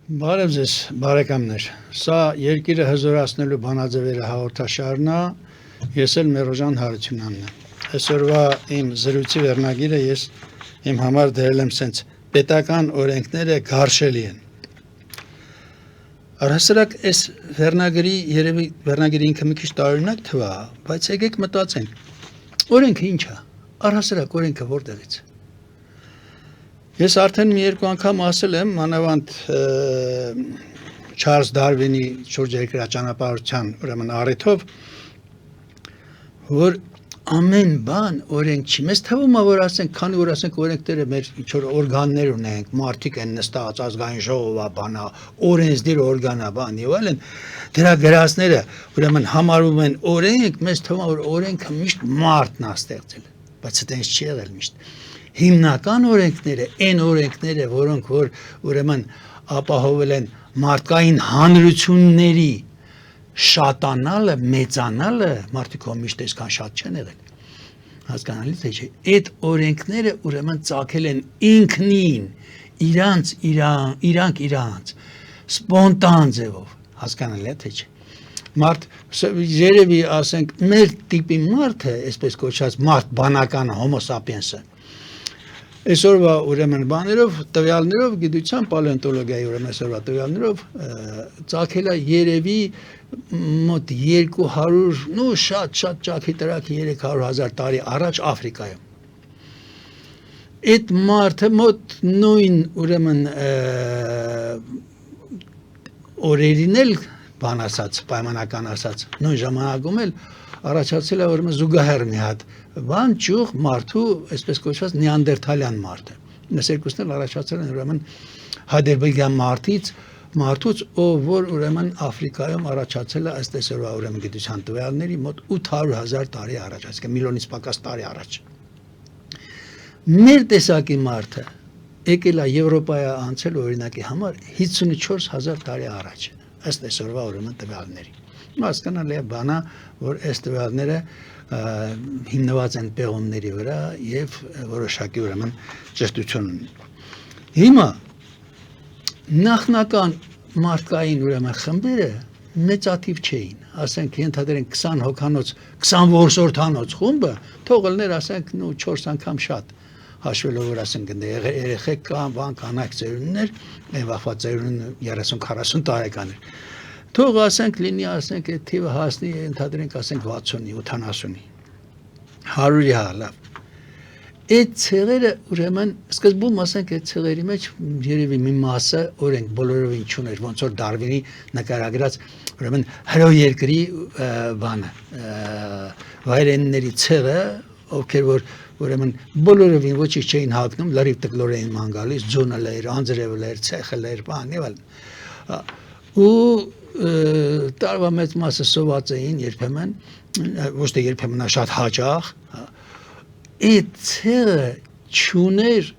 Բարև ձեզ, բարեկամներ։ Սա երկիրը հզորացնելու բանաձևերը հաղորդաշարն է, ես էլ Մերոժան Հարությունյանն եմ։ Այսօրվա իմ զրույցի վերնագիրը ես իմ համար դրել եմ սենց պետական օրենքները գարշելի են։ Առհասարակ այս վերնագրի երևի վերնագիրը ինքը մի քիչ տարօրինակ թվա, բայց եկեք մտածենք։ Օրենքը ինչ է։ Առհասարակ օրենքը որտեղից է։ Ես արդեն մի երկու անգամ ասել եմ մանավանդ Չարլզ Դարվինի շուրջերկրաճանապարհության ուրեմն առիթով, որ ամեն բան օրենք չի։ Մեզ թվում է, որ ասենք, քանի որ ասենք օրենքները մեր ինչ-որ օրգաններ ունենք, մարդիկ են նստած, ազգային ժողովա, բանա, օրենսդիր օրգանա, բան եւ այլն, դրա գրածները ուրեմն համարվում են օրենք, մեզ թվում է, որ օրենքը միշտ մարդն է ստեղծել, բայց դա չի եղել միշտ։ Հիմնական օրենքները, այն օրենքները, որոնք որ ուրեմն ապահովել են մարդկային հանրությունների շատանալը, մեծանալը, մարդիկ միշտ այսքան շատ չեն եղել։ Հասկանալի թե չէ։ Այդ օրենքները ուրեմն ծագել են ինքնին, իրանք սպոնտան ձևով, հասկանալի թե չէ։ Մարդ երևի ասենք մեր տիպի մարդը, այսպես կոչված մարդ բանականը, հոմո սապիենսը Այսօրվա ուրեմն բաներով, տվյալներով, գիտության պալեոնտոլոգիայի ուրեմն այսօրվա տվյալներով ծագել է երևի մոտ 200, նո շատ ճաքի տրակ 300,000 տարի առաջ Աֆրիկայում։ Այդ մարդը մոտ նույն ուրեմն օրերին էլ բան ասած, պայմանական ասած, նույն ժամանակում էլ առաջացել է ուրեմն զուգահեռ մի հատ բան ճյուղ մարդու, այսպես կոչված նեանդերթալյան մարդը։ Այս երկուսն էլ առաջացել են ուրեմն Հայդելբերգյան մարդուց, ով որ ուրեմն Աֆրիկայում առաջացել է ըստ այսօրվա ուրեմն գիտության տվյալների մոտ 800,000 տարի առաջ, այսինքն միլիոնից պակաս տարի առաջ։ Մեր տեսակի մարդը եկել է Եվրոպայա անցել օրինակի համար 54,000 տարի առաջ, ըստ այսօրվա ուրեմն տվյալների։ Հասկանալի է բանա, որ այս տվյալները հիմնված են պեղումների վրա եւ որոշակի ուրեմն ճշտություն ունեն։ Հիմա նախնական մարդկային ուրեմն խմբերը մեծաթիվ չէին, ասենք ենթադրենք 20 հոգանոց, 20 որսորդանոց խումբը թողելներ ասենք 4 անգամ շատ հաշվելով որ ասենք երեխեք կան, բան կանայք ծերուններ, այն վախվա ծերունը 30-40 տարեկան էր։ Թող ասենք լինի ասենք այդ թիվը հասնի ենթադրենք ասենք 60-ի, 70-ի, 100-ի հալավ։ Այդ ցեղերը ուրեմն սկզբում ասենք այդ ցեղերի մեջ երևի մի մասը օրենք բոլորովին չուներ, ոնց որ Դարվինի նկարագրած ուրեմն հրո երկրի բանը, վայրենների ցեղը, ովքեր որ ուրեմն բոլորովին ոչինչ չէին հագնում, լրիվ տկլոր էին ման գալիս, ձոնը լեր, անձրևը լեր, ցեխը լեր, բան եւ այլն։ Ու տարվա մեծ մասը սոված էին երբեմն, ոչ թե երբեմն շատ հաճախ, այդ ցեղը չուներ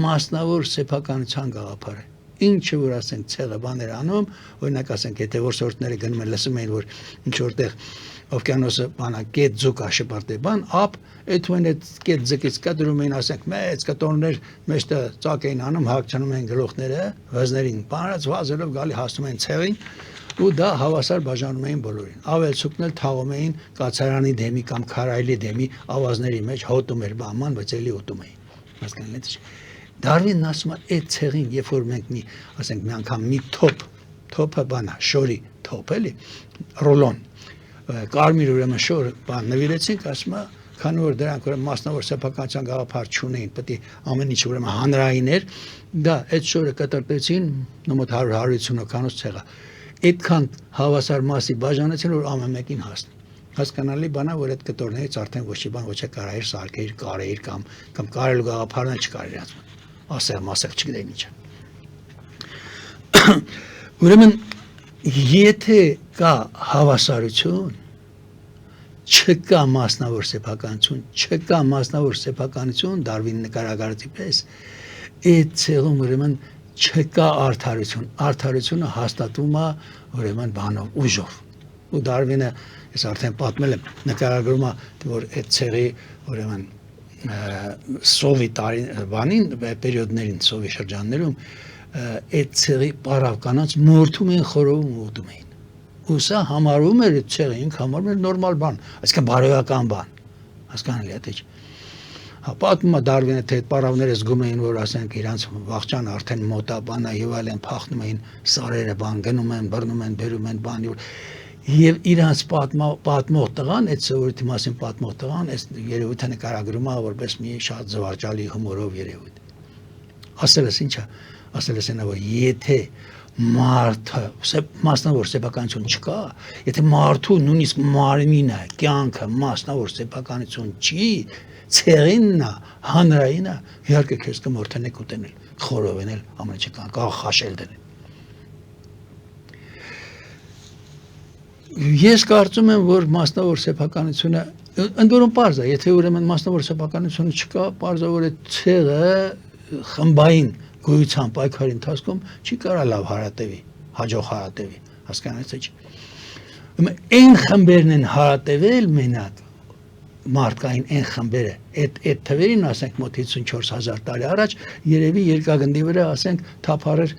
մասնավոր սեփականության գաղափարը։ Ինչը որ ասենք ցեղը բաներ անում, օրինակ ասենք եթե որսորդները գնում են լսում էին որ ինչ որտեղ օվկիանոսը բանա կետ ձուկ աշպարտ է բան, այդ when այդ կետ ձկից կտրում էին ասենք մեծ կտորներ մեջտը ծակ էին անում, հագցնում էին գլուխները, վզներին, բանած վազելով գալի հասնում էին ցեղին ու դա հավասար բաժանում էին բոլորին։ Ավելցուկն էլ թաղում էին կացարանի դեմի կամ քարայլի դեմի ավազների մեջ հոտում էր բաման, բայց էլի ուտում էին։ Հասկանալի է։ Դարվինն ասում է այդ ցեղին, երբ որ մենք մի ասենք մի անգամ մի թոփը բանա, շորի թոփ էլի, ռոլոն կարմիր ուրեմն շոր բան նվիրեցինք, ասում է, քանի որ դրանք ուրեմն մասնավոր սեփականության գաղափար չունեին, պետք է ամեն ինչ ուրեմն հանրային էր, դա այդ շորը կտրտեցին մոտ 100-150 հոգանոց ցեղա։ Այդքան հավասար մասի բաժանեցին, որ ամեն մեկին հասնի։ Հասկանալի բանա, որ այդ կտորներից արդեն ոչ մի բան ոչ է կարայր սարքեր, կարեիր կամ կարելու գաղափարն չկարեր ասում։ Ասեղ չգիտեին ինչ։ Ուրեմն եթե կա հավասարություն, չկա մասնավոր սեփականություն, Դարվինի նկարագրածի պես, այդ ցեղում ուրեմն չկա արդարությունը հաստատվում է ուրեմն բանով ուժով։ Ու Դարվինը ես արդեն պատմել եմ նկարագրում է որ այդ ցեղի ուրեմն սովի տարի բանին պերիոդներին սովի շրջաններում այդ ցեղի պարավ կանանց մորթում են խորովում ուտում էին ու սա համարվում էր այդ ցեղը ինքը համարվում էր նորմալ բան այսինքն բարոյական բան հասկանալի է թե պատմում է Դարվինը թե այդ պարավները զգում էին որ ասենք իրանց վաղճան արդեն մոտա բանա եւ այլն փախնում էին սարերը բան գնում են բռնում են բերում են բան եւ իրանց պատմող տղան այդ սովորույթի մասին պատմող տղան այս երևույթը նկարագրում է որպես մի շատ զվարճալի հումորով երևույթ ասելս ինչա ասելս նա որ եթե մարդը մասնավոր սեփականություն չկա եթե մարդու նույնիսկ մարմինը կյանքը մասնավոր սեփականություն չի ցեղինն է հանրայինը իհարկե քեզ կմորթենեք ուտենել խորովենել ամեն ինչ կա խաշել դնել Ես կարծում եմ, որ մասնավոր սեփականությունը ընդ որում պարզ է, եթե ուրեմն մասնավոր սեփականությունը չկա, պարզ է, որ այդ ցեղը խմբային գոյության պայքարի ընթացքում չի կարա լավ հարատևի, հաջող հարատևի, հասկանաք թե՞ չէ։ Այն խմբերն են հարատևել մենակ մարդկային այն խմբերը, այդ թվերին ասենք մոտ 54000 տարի առաջ երևի երկագնդի վրա ասենք թափառեր,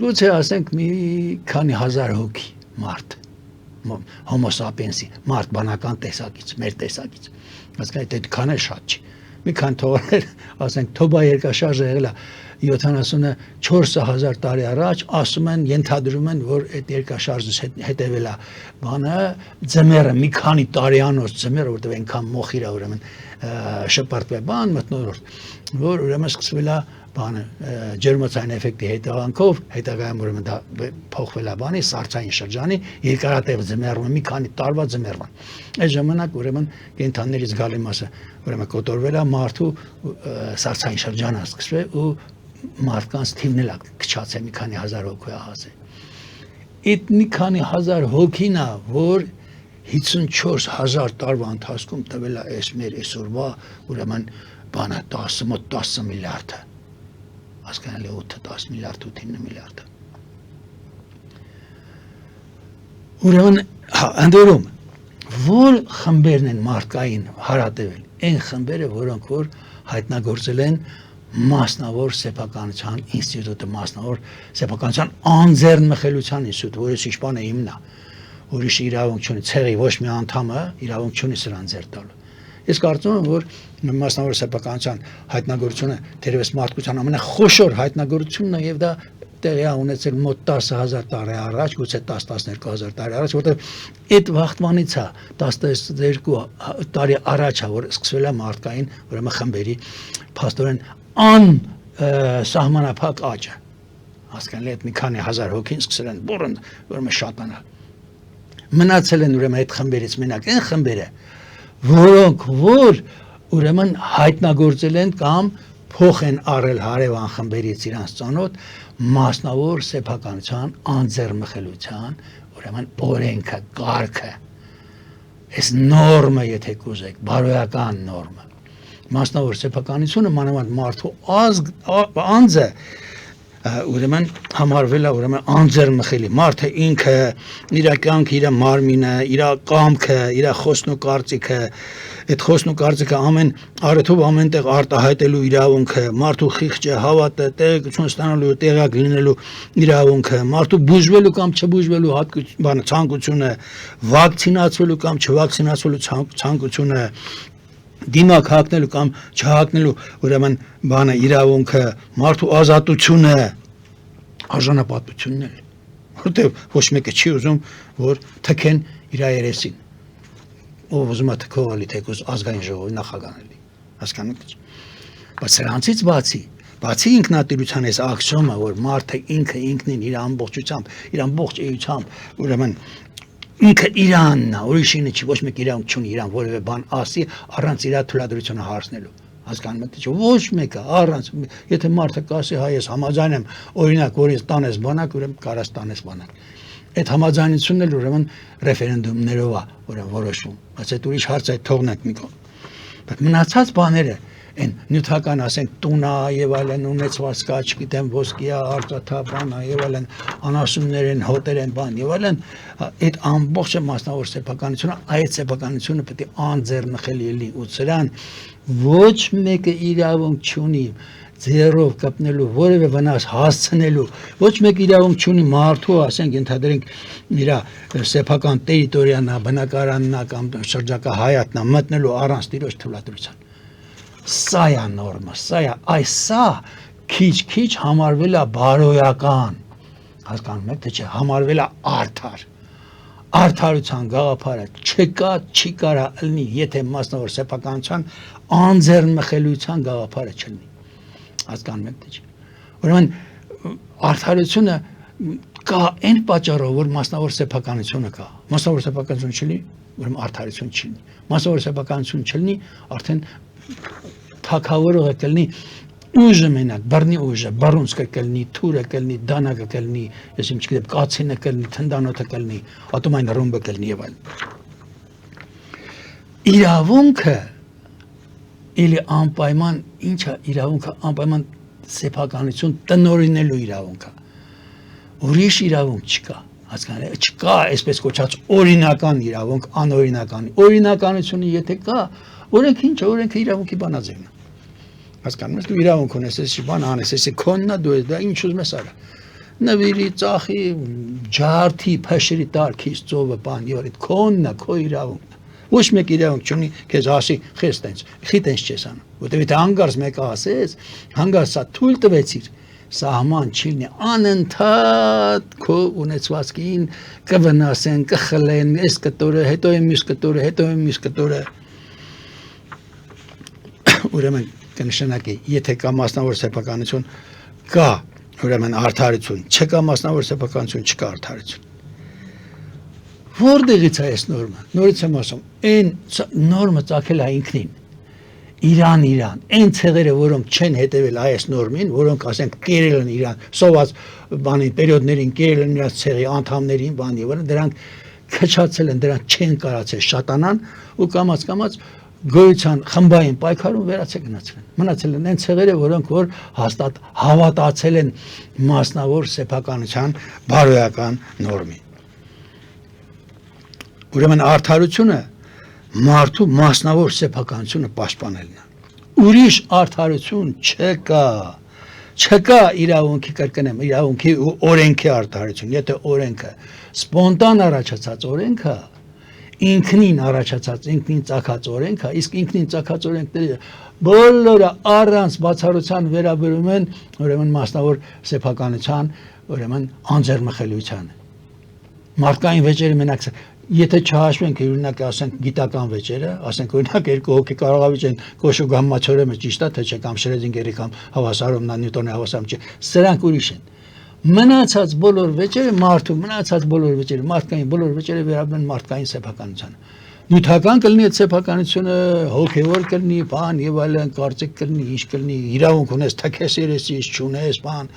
գուցե ասենք մի քանի հազար հոգի մարդ Homo sapiens-ի մարդ բանական տեսակից, մեր տեսակից։ Հասկանաք, այդքան էլ շատ չի։ Մի քան թողեր, ասենք, Թոբա երկաշարժը եղել է 74000 տարի առաջ, ասում են, ենթադրում են, որ այդ երկաշարժից հետևել է բանը, ձմեռը մի քանի տարիանոց ձմեռը, որտեղ այնքան մոխիր է ուրեմն շպրտվել բան մթնոլորտ, որ ուրեմն սկսվել է բանը ջերմոցային էֆեկտի հետևանքով հետագայում ուրեմն դա փոխվել է բանի սառցային շրջանի երկարատև ձմեռում մի քանի տարվա ձմեռման այդ ժամանակ ուրեմն կենդաններից գալի մասը ուրեմն կոտորվել է մարդու սառցային շրջանը սկսվել ու մարդկանց թիվն էլ քչացել մի քանի հազար հոգու հասել այդ մի քանի հազար հոգին է որ 54000 տարվա ընթացքում տվել է այս մեր այսօրվա ուրեմն բանը 10 միլիարդ հասկանալի 8-10 միլիարդ 8-9 միլիարդ ուրեմն ընդորում որ խմբերն են մարդկային հարատևել այն խմբերը որոնք որ հայտնագործել են մասնավոր սեփականության ինստիտուտը մասնավոր սեփականության անձեռնմխելիության ինստիտուտ որը շիշպանը հիմնա ուրիշ իրավունք չունի ցեղի ոչ մի անդամը իրավունք չունի սրան ձեռ տալու Ես կարծում եմ, որ մասնավոր սեփականության հայտնագործությունը դերևս մարդկության ամենախոշոր հայտնագործությունն է եւ դա տեղի է ունեցել մոտ 10000 տարի առաջ, գուցե 10-12000 տարի առաջ, որտեղ այդ վաղտմանից է 12 տարի առաջ է, որ սկսվել է մարդկային ուրեմն խմբերի փաստորեն սահմանափակ աճը։ Հասկանալի է մի քանի հազար հոգին սկսել են բուրըն ուրեմն շատանալ։ Մնացել են ուրեմն այդ խմբերից մենակ այն խմբերը որոնք որ ուրեմն հայտնագործել են կամ փոխ են առել հարևան խմբերից իրանց ծանոթ մասնավոր սեփականության անձեռնմխելիության ուրեմն օրենքը կարգը այս նորմը եթե կուզեք բարոյական նորմը մասնավոր սեփականությունը մանավանդ մարդու անձը ուրեմն համարվել է ուրեմն անձեռնմխելի մարդը ինքը իր կյանքը իր մարմինը իր կամքը իր խոսն ու կարծիքը այդ խոսն ու կարծիքը ամեն արեթով ամենտեղ արտահայտելու իրավունքը մարդու խիղճը հավատը տեղեկություն ստանալու տեղակ լինելու իրավունքը մարդու բուժվելու կամ չբուժվելու բանը ցանկությունը վակցինացվելու կամ չվակցինացվելու ցանկությունը դիմակ հակնելու կամ չհակնելու ուրեմն բանը իրավունքը մարդու ազատությունը արժանապատվությունն է որտեղ ոչ մեկը չի ուզում որ թքեն իր երեսին ով ուզում է թքողալի թեկուզ ազգային ժողովի նախագահանելի հասկանաք բայց սրանցից բացի ինքնատիրության այս ակսիոմը որ մարդը ինքը ինքնին իր ամբողջությամբ իր ամբողջ էությամբ ուրեմն ինքը իրանն է, ուրիշինը չի, ոչ մեկ իրավունք չունի իրան որևէ բան ասի առանց իր թույլատվությունը հարցնելու։ Հասկանում եք թե ոչ մեկը առանց եթե մարդը կասի հայ ես համաձայն եմ օրինակ որ ես տանես բանակ ուրեմն կարաս տանես բանակ։ Այդ համաձայնությունն էլ ուրեմն ռեֆերենդումներով է ուրեմն որոշվում։ Բայց այդ ուրիշ հարց է թողնենք մի կողմ։ Բայց մնացած բաները այն նյութական ասենք տունա եւ այլն ունեցված կա, չգիտեմ ոսկիա, արտաթա բանա եւ այլն անասուններ են, հոտեր են բան եւ այլն այդ ամբողջը մասնավոր սեփականությունը այդ սեփականությունը պետք է անձեռնմխելի լինի ու սրան ոչ մեկը իրավունք չունի ձեռով կապնելու, որևէ վնաս հասցնելու, ոչ մեկ իրավունք չունի մարդու, ասենք ընդհանրենք իր սեփական տերիտորիան, բնակարանն կամ շրջակա հայատնա մտնելու առանց տիրոջ թույլատրության։ Սա է նորմը, սա քիչ համարվել է բարոյական, հասկանում եք թե չէ, համարվել է արդար։ Արդարության գաղափարը չի կարա լինի, եթե մասնավոր սեփականության անձեռն մխելիության գաղափարը չլինի։ Հասկանում եք թե չէ։ Ուրեմն արդարությունը կա այն պատճառով, որ մասնավոր սեփականությունը կա։ Մասնավոր սեփականություն չլինի, ուրեմն արդարություն չլինի։ Մասնավոր սեփականություն չլինի, արդեն թագավորը կլինի ուժը մենակ, բռնի ուժը, բռունցքը կլինի, թուրը կլինի, դանակը կլինի, ես չգիտեմ, կացինը կլինի, թնդանոթը կլինի, ատոմային ռումբը կլինի եւ այլն։ Իրավունքը Էլի անպայման ինչա իրավունքը անպայման սեփականություն տնօրինելու իրավունքը։ Ուրիշ իրավունք չկա, հասկանալի, չկա այսպես կոչած օրինական իրավունք, անօրինական։ Օրինականությունը եթե կա, օրենքը ինչ է, օրենքը իրավունքի բանաձևն է։ Հասկանում ես, դու իրավունք ունես, այսի բան անես, այսի քոննա դու ես, դա ինչ ուզում ես արա։ Նվիրի, ծախի, ջարդի, փշրի տարքից ծովը բան, եւ այդ քոննա, քո իրավունքն է։ Ոչ մեկ իրավունք չունի քեզ ասի խիտենց չես անում, որտեղ եթե հանգարց մեկը ասես, հանգարց սա թույլ տվեցիր, սահման չի լինի, անընդհատ քո ունեցվածքին կվնասեն, կխլեն, այս կտորը, հետո է մյուս կտորը, հետո է մյուս կտորը։ Ուրեմն կնշանակի, եթե կա մասնավոր սեփականություն, կա ուրեմն արդարություն, չկա մասնավոր սեփականություն, չկա արդարություն։ Որտեղից է այս նորմը։ Նորից եմ ասում, այն նորմը ծագել է ինքնին։ Իրան, այն ցեղերը, որոնք չեն հետևել այս նորմին, որոնք ասենք կերել են իրան, սոված բանի պերիոդներին կերել են իրաց ցեղի անդամներին, բան եւ այլն, դրանք քչացել են, դրանք չեն կարացել շատանան ու կամած գոյության խմբային պայքարում վերացել գնացել են։ Մնացել են այն ցեղերը, որոնք որ հաստատ հավատացել են մասնավոր սեփականության բարոյական նորմին։ Ուրեմն արդարությունը մարդու մասնավոր սեփականությունը պաշտպանելն է։ Ուրիշ արդարություն չկա իրավունքի կրկնեմ, իրավունքի ու օրենքի արդարություն, եթե օրենքը սպոնտան առաջացած օրենքը ինքնին առաջացած, ինքնին ծագած օրենք է, իսկ ինքնին ծագած օրենքները բոլորը առանց բացառության վերաբերում են ուրեմն մասնավոր սեփականության, ուրեմն անձեռնմխելիության։ Մարդկային վեճերը մենակ եթե չհաշվենք օրինակ ասենք գիտական վեճերը, ասենք օրինակ երկու հոգի կարող ավիճեն կոշու կամ մաչորեմը ճիշտ է թե չէ կամ Շրեդինգերի կամ հավասարումն Նյուտոնի հավասարում չէ, սրանք ուրիշ են։ Մնացած բոլոր վեճերը մարդկային բոլոր վեճերը վերաբերում են մարդկային սեփականությանը։ Նյութական կլինի այդ սեփականությունը, հոգևոր կլինի, բան եւ այլն, կարծիք կլինի, ինչ կլինի, իրավունք ունես, թքես երեսից, չունես, բան,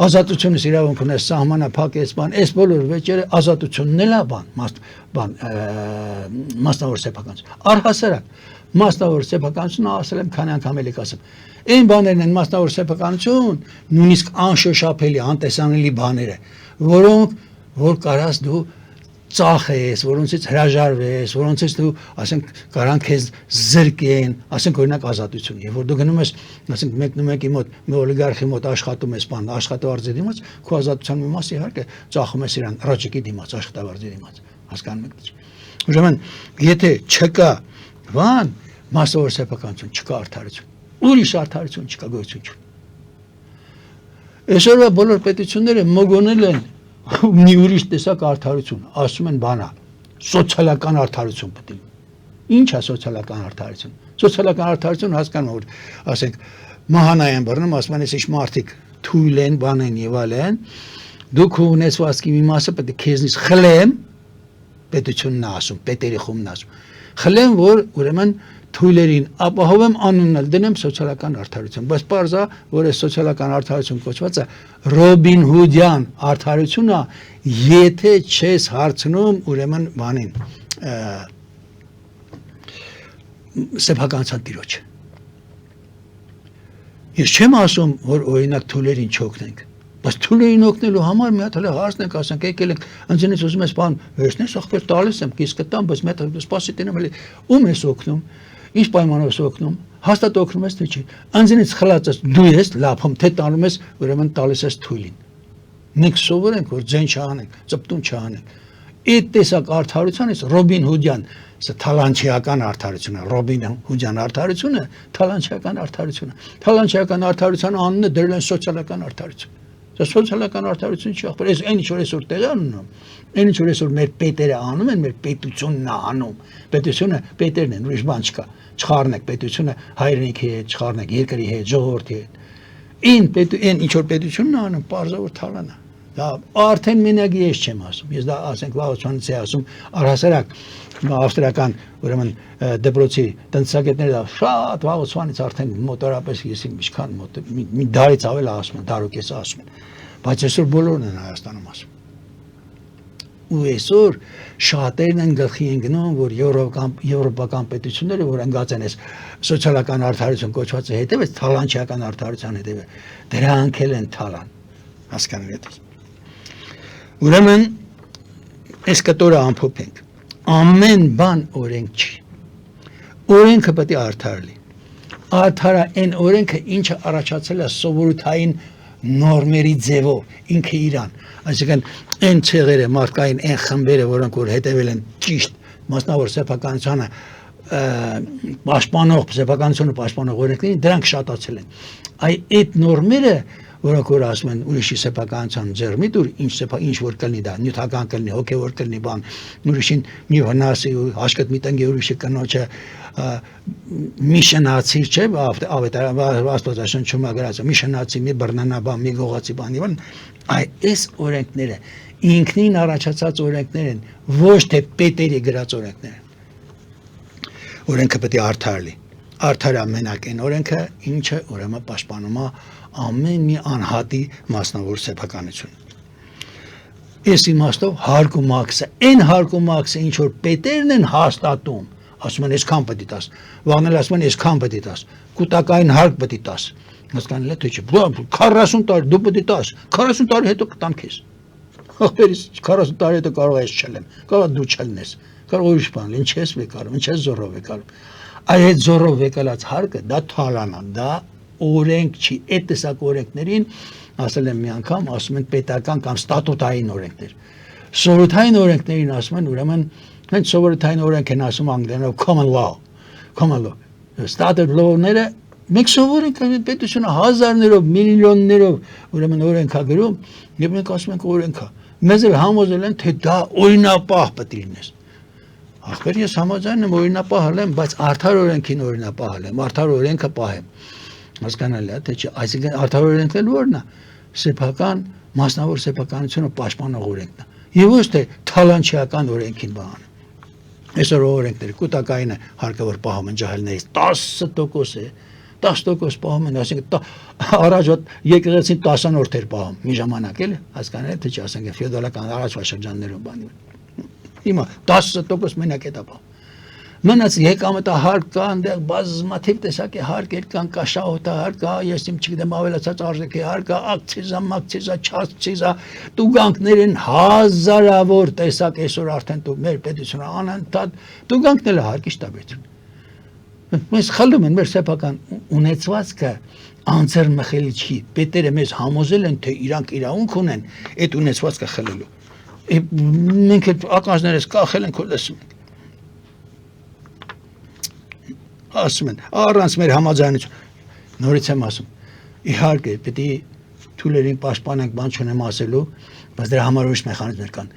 ազատությունս իրավունք ունես, սահմանափակ ես, բան, այս բոլոր վեճերը ազատությունն էլ է, բան, մասնավոր սեփականություն։ Առհասարակ մասնավոր սեփականությունը ասել եմ քանի անգամ ելի կասեմ։ Այն բաներն են մասնավոր սեփականություն, նույնիսկ անշոշափելի, անտեսանելի բաները, որոնք որ կարաս դու ծախես, որոնցից հրաժարվես, որոնցից դու, ասենք, կարան քեզ զրկեն, ասենք օրինակ ազատություն։ Եվ որ դու գնում ես, ասենք մեկի մոտ, մի օլիգարխի մոտ աշխատում ես, բան, աշխատավարձի դիմաց, քո ազատության մի մասը իհարկե ծախում ես իրան ռոճիկի դիմաց, աշխատավարձի դիմաց, հասկանում եք։ Ուրեմն, եթե չկա բան, մասնավոր սեփականություն, չկա արդարություն։ Ուրիշ արդարություն չկա, գոյություն չունի։ Այսօրվա բոլոր պետությունները մոգոնել են մի ուրիշ տեսակ արդարություն, ասում են բանա, սոցիալական արդարություն պետք է։ Ինչ է սոցիալական արդարություն։ Սոցիալական արդարություն հասկանում որ, ասենք, մահանային բռնում, ասում են, այս մարդիկ թույլ են, բան են եւ այլն, դուք ունեցվածքի մի մասը պետք է քեզնից խլեմ, պետությունն է ասում, պետերի խումբն է ասում։ Խլեմ, որ ուրեմն թույլերին ապահովեմ անուննել դնեմ սոցիալական արդարություն, բայց պարզ է, որ այս սոցիալական արդարություն կոչվածը Ռոբին Հուդյան արդարություն է, եթե չես հարցնում ուրեմն բանին սեփականության տիրոջ։ Ես չեմ ասում, որ օրինակ թույլերին չօգնենք, բայց թույլերին օգնելու համար մի հատ հələ հարցնենք, ասենք, եկել ենք, ընձենից ուզում ես բան, վերցնես, ախպեր տալիս եմ, կիսկը տամ, բայց մի հատ սպասի տենեմ, ում ես օգնում, ինչ պայմանով ես օգնում, հաստատ օգնում ես թե չի։ Անձնից խլածես դու ես լափում, թե տանում ես, ուրեմն տալիս ես թույլին։ Մենք սովորենք, որ ձեն չանենք, ծպտուն չանենք։ Այդ տեսակ արդարությունից Ռոբին Հուդյան, սա թալանչիական արդարությունը, Ռոբին Հուդյան արդարությունը, թալանչիական արդարությունը։ Թալանչիական արդարության անունը դրել են սոցիալական արդարություն։ Դա սոցիալական արդարություն չի, ախպեր, այս այն ինչ որ այսօր տեղի ունենում, այն ինչ որ այսօր մեր պետերը անում են, մեր պետությունն է անում։ Պետությունը պետերն են, ուրիշ բան չկա։ Չխառնեք պետությունը հայրենիքի հետ, չխառնեք երկրի հետ, ժողովրդի հետ։ Այն ինչ որ պետությունն է անում, պարզավոր թալան է։ Դա արդեն մենակ ես չեմ ասում։ Ես դա ասենք վաղուց է ասում առհասարակ ավստրիական ուրեմն դպրոցի տնտեսագետները դա շատ վաղուց արդեն մոտորապես ես ինչքան մի դարից ավել ասում են, դարուկես ասում են։ Բայց այսօր բոլորն են Հայաստանում ասում։ Ու այսօր շատերն են գլխի են գնում, որ եվրոպական պետությունները, որ ընկած են այս սոցիալական արդարություն կոչվածը հետև, այս թալանչիական արդարության հետև, դրանք էլ են թալան։ Հասկանալի է։ Ուրեմն այս կտորը ամփոփենք։ Ամեն բան օրենք չի։ Օրենքը պետք է արդար լինի։ Արդարը այն օրենքը, ինչը առաջացել է սովորութային նորմերի ձևով, ինքը իրան։ Այսինքն այն ցեղերը, մարդկային այն խմբերը, որոնք որ հետևել են ճիշտ մասնավոր սեփականությանը սեփականությունը պաշտպանող օրենքներին, դրանք շատացել են։ Այդ նորմերը, որոնք որ ասում են ուրիշի սեփականության ձեռ մի դուր, ինչ որ կլինի դա, նյութական կլինի, հոգևոր կլինի բան, ուրիշին մի վնասի, հաշկդ մի տնկի ուրիշի կնոջը մի շնացիր չէ, Աստվածաշնչում գրած է, մի շնացի, մի բռնանաբան, մի գողացի բան, եւ այս օրենքները ինքնին առաջացած օրենքներ են, ոչ թե պետերի գրած օրենքներ են։ Օրենքը պետք է արդար լինի։ Արդարը մենակ այն օրենքը, ինչը ուրեմն պաշտպանում է ամեն մի անհատի մասնավոր սեփականություն։ Այս իմաստով հարկումակսը, այն հարկումակսը, ինչ որ պետերն են հաստատում, ասում են այսքան պետք է տաս, վաղնել ասում են այսքան պետք է տաս, կൂട്ടակային հարկ պետք է տաս։ Հասկանալի է թե չէ։ 40 տարի դու պետք է տաս, 40 տարի հետո կտամ քեզ։ Ախպերից 40 տարի հետո կարող ես չելեմ, կարող դու չելնես, կարող ուրիշ բան, ինչ ես վեկալում, ինչ ես զորով վեկալում։ Այդ զորով վեկալած հարկը դա թալան է, դա օրենք չի, այդ տեսակ օրենքներին ասել եմ մի անգամ, ասում են պետական կամ ստատուտային օրենքներ։ Սովորութային օրենքներին ասում են ուրեմն հենց սովորութային օրենք են ասում անգլերենով common law, statute law-ները մենք սովորենք պետությունը հազարներով, միլիոններով ուրեմն օրենք է գրում, եւ մենք ասում ենք օրենք է։ Մեզ էլ համոզել են, թե դա օրինապահ պետք է լինես։ Ախպեր ես համաձայն եմ օրինապահ եմ, բայց արդար օրենքին օրինապահ եմ, արդար օրենքը պահեմ։ Հասկանալի է, թե չէ, այսինքն արդար օրենքն էլ որն է, սեփական, մասնավոր սեփականությունը պաշտպանող օրենքն է։ Եվ ոչ թե թալանչիական օրենքին բան։ Այսօր օրենքները կൂട്ടակայինը հարկավոր պահում են ջահելներից 10% է, 10% պահում են, այսինքն առաջ եկեղեցին 10-րդ էր պահում, մի ժամանակ էլ հասկանալի է, թե չէ, ասենք ֆեոդալական առաջվա շրջաններում բանի։ Հիմա 10% մենակ է դա պահում։ Մնաց եկամտը հարկ կա, այնտեղ բազմաթիվ տեսակի հարկեր կան, կա շահոտահարկ, կա, ես իմ չգիտեմ ավելացած արժեքի հարկ, կա ակցիզա, մակցիզա, չակցիզա, տուգանքներ են հազարավոր տեսակ այսօր արդեն դու մեր պետությունը անընդհատ տուգանքն էլ հարկի շտաբեցում։ Մեզ խլում են մեր սեփական ունեցվածքը անձեռ մխելի չի։ Պետերը մեզ համոզել են, թե իրանք իրավունք ունեն այդ ունեցվածքը խլելու։ Մենք այդ ականջներս կախել ենք ու լսում ենք։ Ասում են, առանց մեր համաձայնություն, նորից եմ ասում, իհարկե պետք է թույլերին պաշտպանենք, բան չունեմ ասելու, բայց դրա համար ուրիշ մեխանիզմներ կան։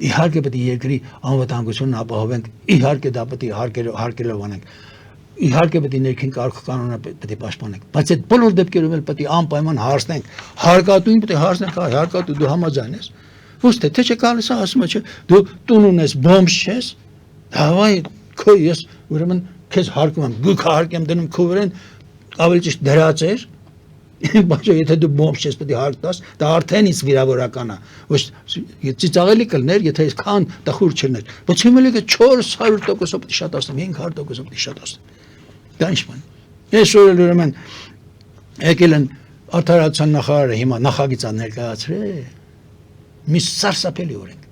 Իհարկե պետք է երկրի անվտանգությունն ապահովենք, իհարկե դա պետք է հարկելով անենք, իհարկե պետք է ներքին կարգ-կանոնը պետք է պաշտպանենք, բայց այդ բոլոր դեպքերում էլ պետք է անպայման հարցնենք, հարկատուին պետք է հարցնենք, հարկատու դու համաձայն ես։ Ոչ թե չէ գալիս է ասում է, չէ, դու տուն ունես, բոմբ չես, հավայ քո ես ուրեմն քեզ հարկում եմ, գույքը հարկ եմ դնում քո վրան, ավելի ճիշտ դրած էր, բայց եթե դու բոմբ չես պետք է հարկ տաս, դա արդեն իսկ վիրավորական է, ոչ ծիծաղելի կլներ, եթե այսքան տխուր չլներ, բայց հիմա լեգը 400% պետք է շատացնեմ, 500% պետք է շատացնեմ, դա ինչ բան։ Այսօր էլ ուրեմն եկել են արդարացան նախարարը հիմա նախագիծ ներկայացրել, մի սարսափելի օրենք։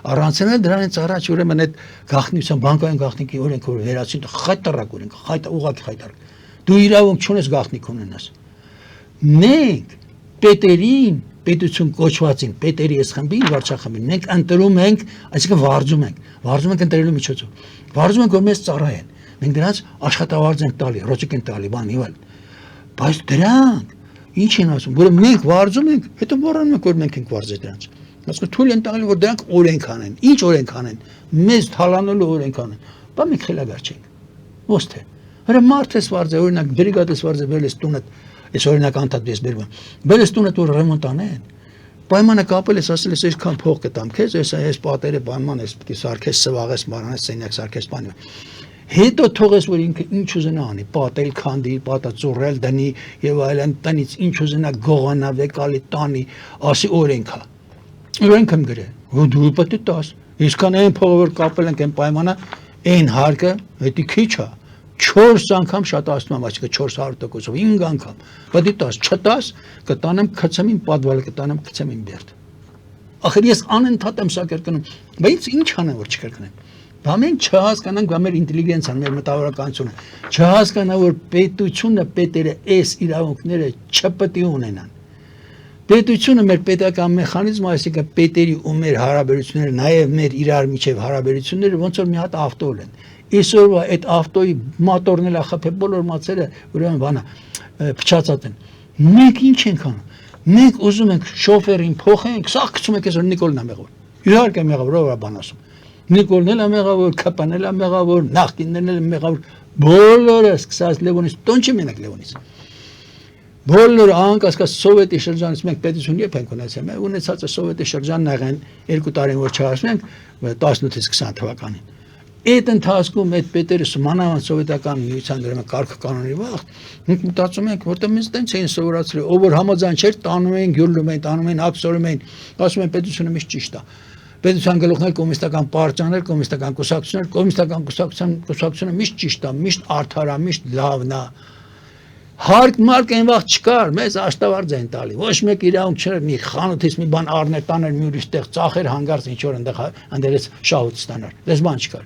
Առանցնել դրանից առաջ ուրեմն այդ գաղտնիության բանկային գաղտնիքի օրենքը որ վերացին խայտարակ օրենք, ուղղակի խայտարակ։ Դու իրավունք չունես գաղտնիք ունենաս։ Մենք պետերին, պետություն կոչվածին, պետերի այս խմբին, վարչախմբին, մենք ընտրում ենք, այսինքն վարձում ենք ընտրելու միջոցով։ Վարձում ենք, որ մեզ ծառայեն։ Մենք դրանց աշխատավարձ ենք տալի, ռոճիկ ենք տալի, բան իվել։ Բայց դրանք ինչ են ասում, որ մենք վարձում ենք, հետո մոռանում ենք, որ մենք ենք վարձել դրանց։ Ասում թույլ են տալի, որ դրանք օրենք անեն։ Ինչ օրենք անեն։ Մեզ թալանելու օրենք անեն։ Բա մենք խելագար չենք։ Ո՞ս թե։ Հələ մարդ էս վարձը, օրինակ բրիգադ էս վարձը բերես տունը, այս օրինակ անդադ ես բերվում։ Բերես տունը որ ռեմոնտ անեն։ Պայմանը կապել ես, ասել ես այսքան փող կտամ քեզ, այս պատերը բանման ես, պիտի սարքես, սվաղես, մարանես, սենյակ սարքես, բանը։ Հետո թողես որ ինքը ինչ ուզենա անի, պատել, քանդի, պատածուրել, դնի եւ այլն, տնից ինչ ուզենա գողանա, վեկալի տանի, ասի օրենքա։ Օրենքը գրե, ու դու պետք է տաս։ Իսկան այն փողը որ կապել ենք այն պայմանը, այն հարկը, դա քիչ է։ 4 անգամ շատացնում եմ, այսինքն 400%-ով 5 անգամ։ Բայց դու չտաս, կտանեմ քցեմ իմ պատվալը, կտանեմ քցեմ իմ բերդ։ Ախր ես անընդհատ եմ սա կրկնում, բայց ինչ անեմ որ չկրկնեմ։ Բա մենք չհասկանանք, բա մեր ինտելիգենցիան, մեր մտավորականությունը, չհասկանա որ պետությունը, պետերը այս իրավունքները չպետք է ունենան։ Պետությունը մեր պետական մեխանիզմը, այսինքն պետերի ու մեր հարաբերությունները, նաև մեր իրար միջև հարաբերությունները ոնց որ մի հատ ավտո են։ Այսօրվա այդ ավտոյի մոտորն էլ խփե բոլոր մացերը ուրեմն բանա փչացած են։ Մենք ինչ ենք անում։ Մենք ուզում ենք շոֆերին փոխենք, սա գցում ենք այսօր Նիկոլն է մեղավոր։ Իհարկե մեղավոր ով է բան ասում։ Նիկոլն էլ է մեղավոր, Քապան էլ է մեղավոր, նախկիններն էլ մեղավոր, բոլորը սկսած Լևոնից, տոն չի մենակ Լևոնից։ Բոլորը անկասկած սովետի շրջանից մենք պետություն երբ ենք ունեցել, մենք ունեցածը սովետի շրջանն աղեն 2 տարին որ չհասնենք 18-ից 20 թվականին։ Այդ ընթացքում այդ պետերը մանավանդ սովետական միության դրամը կարգ-կանոնի վաղ մենք մտածում ենք որտեղ մեզ տենց էին սովորացրել ով որ համաձայն չէր տանում էին գյուլում էին տանում էին ակսորում էին ասում են պետությունը միշտ ճիշտ է պետության գլուխներ կոմունիստական պարտիաներ կոմունիստական կուսակցություններ կոմունիստական կուսակցությունը միշտ ճիշտ է միշտ արդար է միշտ լավն է հարկ մարկ այն վաղ չկար մեզ աշտավարձ են տալի ոչ մեկ իրավունք չէր մի խանութից մի բան առներ տաներ մի ուրիշ տեղ ծախեր հանգարց ինչ որ ընդերես շահույթ ստանար դες բան չկար